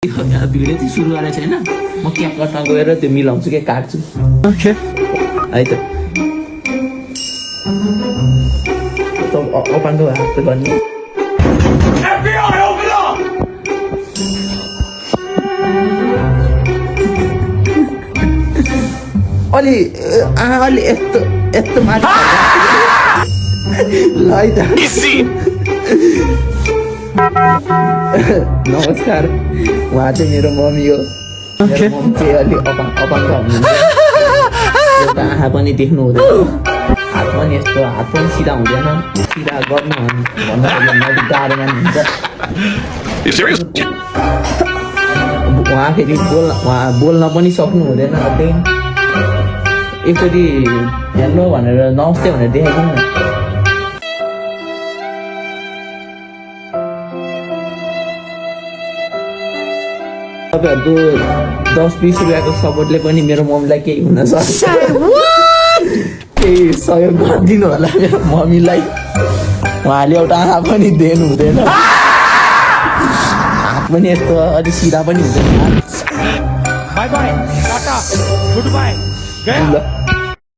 video चाहिँ सुरु गरेको छैन म क्यापकटमा गएर त्यो मिलाउँछु क्या काट्छु है त अपाङ्गो हात त गर्ने अलि अलि यस्तो यस्तो माथि ल है त नमस्कार उहाँ चाहिँ मेरो मम्मी हो मेरो मम्मी चाहिँ अलि अपाङ्ग हुनुहुन्छ एउटा आँखा पनि देख्नु हुँदैन हात पनि यस्तो हात पनि सिधा हुँदैन सिधा गर्नु भन्दाखेरि अलिक गाह्रो हुन्छ उहाँ फेरि बोल्न पनि सक्नु हुँदैन त्यही एकचोटि हेर्नु भनेर नमस्ते भनेर देखाइदिनु न तपाईँहरूको 10-20 रुपियाँको सपोर्टले पनि मेरो मम्मीलाई केही हुन सक्छ केही सहयोग गरिदिनु होला मेरो मम्मीलाई उहाँले एउटा आँखा पनि दिनु हुँदैन हात पनि यस्तो अलिक सिधा पनि हुँदैन by by tata good by गयो